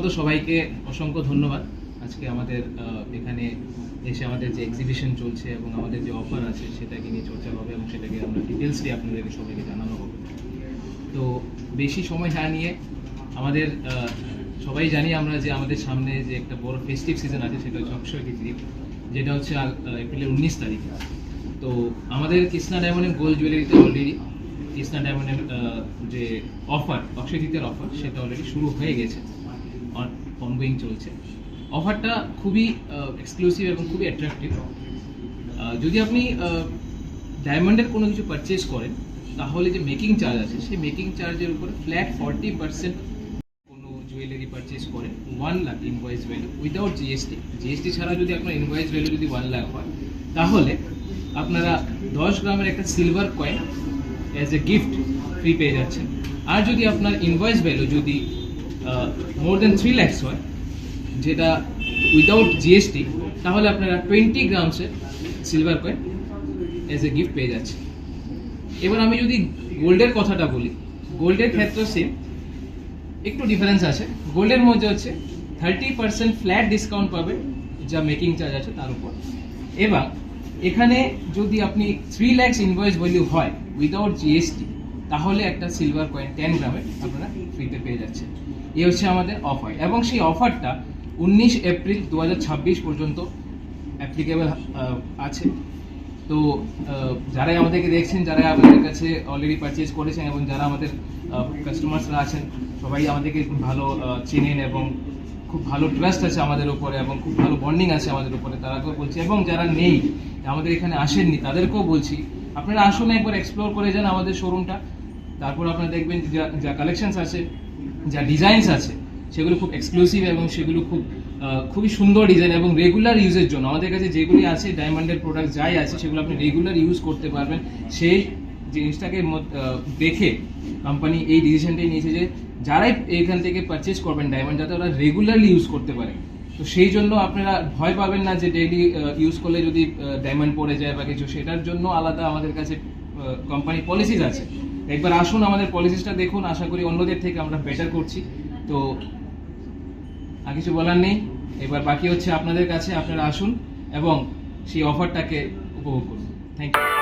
প্রথমত সবাইকে অসংখ্য ধন্যবাদ। আজকে আমাদের এখানে এসে আমাদের যে এক্সিবিশন চলছে এবং আমাদের যে অফার আছে সেটাকে নিয়ে চর্চা হবে এবং সেটাকে আমরা ডিটেলসলি আপনাদেরকে সবাইকে জানানো হবে। তো বেশি সময় না নিয়ে আমাদের সবাই জানি আমরা যে আমাদের সামনে যে একটা বড় ফেস্টিভ সিজন আছে সেটা হচ্ছে অক্ষয় তৃতীয়া, যেটা হচ্ছে এপ্রিলের 19 তারিখ। তো আমাদের কৃষ্ণা ডায়মন্ড গোল্ড জুয়েলারিতে অলরেডি কৃষ্ণা ডায়মন্ডের যে অফার অক্ষয় তৃতীয়ার অফার সেটা অলরেডি শুরু হয়ে গেছে, অনগোয়িং চলছে। অফারটা খুবই এক্সক্লুসিভ এবং খুবই অ্যাট্রাকটিভ। যদি আপনি ডায়মন্ডের কোনো কিছু পারচেজ করেন তাহলে যে মেকিং চার্জ আছে সেই মেকিং চার্জের উপরে ফ্ল্যাট 40% কোনো জুয়েলারি পারচেজ করেন 1 lakh invoice value without GST ছাড়া যদি আপনার ইনভয়েস ভ্যালু যদি 1 লাখ হয় তাহলে আপনারা 10 গ্রামের একটা silver coin as a gift free পেয়ে যাচ্ছেন। আর যদি আপনার ইনভয়েস ভ্যালু যদি মোর দেন 3 লাখস হয়, যেটা উইদাউট জিএসটি, তাহলে আপনারা 20 গ্রামসের silver coin as a gift পেয়ে যাচ্ছেন। এবার আমি যদি গোল্ডের কথাটা বলি, গোল্ডের ক্ষেত্রে সেম, একটু ডিফারেন্স আছে। গোল্ডের মধ্যে হচ্ছে 30% ফ্ল্যাট ডিসকাউন্ট পাবেন যা মেকিং চার্জ আছে তার উপর। এবার এখানে যদি আপনি 3 লাখস ইনভয়েস ভ্যালু হয় উইদাউট জিএসটি, তাহলে একটা সিলভার কয়েন 10 গ্রামের আপনারা ফ্রিতে পেয়ে যাচ্ছেন। এই হচ্ছে আমাদের অফার, এবং সেই অফারটা 19 এপ্রিল 2026 পর্যন্ত অ্যাপ্লিকেবল আছে। তো যারাই আমাদেরকে দেখছেন, যারা আমাদের কাছে অলরেডি পারচেজ করেছেন এবং যারা আমাদের কাস্টমার্সরা আছেন, সবাই আমাদেরকে খুব ভালো চেনেন এবং খুব ভালো ট্রাস্ট আছে আমাদের উপরে এবং খুব ভালো বন্ডিং আছে আমাদের উপরে, তারাকেও বলছি। এবং যারা নেই, আমাদের এখানে আসেননি, তাদেরকেও বলছি আপনারা আসুন, একবার এক্সপ্লোর করে যান আমাদের শোরুমটা। তারপর আপনারা দেখবেন যা কালেকশনস আছে, যা ডিজাইনস আছে, সেগুলো খুব এক্সক্লুসিভ এবং সেগুলো খুবই সুন্দর ডিজাইন এবং রেগুলার ইউজের জন্য। আমাদের কাছে যেগুলি আছে ডায়মন্ডের প্রোডাক্ট যাই আছে সেগুলো আপনি রেগুলার ইউজ করতে পারবেন। সেই জিনিসটাকে দেখে কোম্পানি এই ডিসিশনটাই নিয়েছে যে যারাই এখান থেকে পারচেজ করবেন ডায়মন্ড, যাতে ওরা রেগুলারলি ইউজ করতে পারে। তো সেই জন্য আপনারা ভয় পাবেন না যে ডেইলি ইউজ করলে যদি ডায়মন্ড পড়ে যায় বা কিছু, সেটার জন্য আলাদা আমাদের কাছে কোম্পানি পলিসিস আছে। একবার আসুন, আমাদের পলিসিসটা দেখুন, আশা করি অন্যদের থেকে আমরা বেটার করছি। তো আর কিছু বলার নেই, এবার বাকি হচ্ছে আপনাদের কাছে। আপনারা আসুন এবং সেই অফারটাকে উপভোগ করুন। Thank you.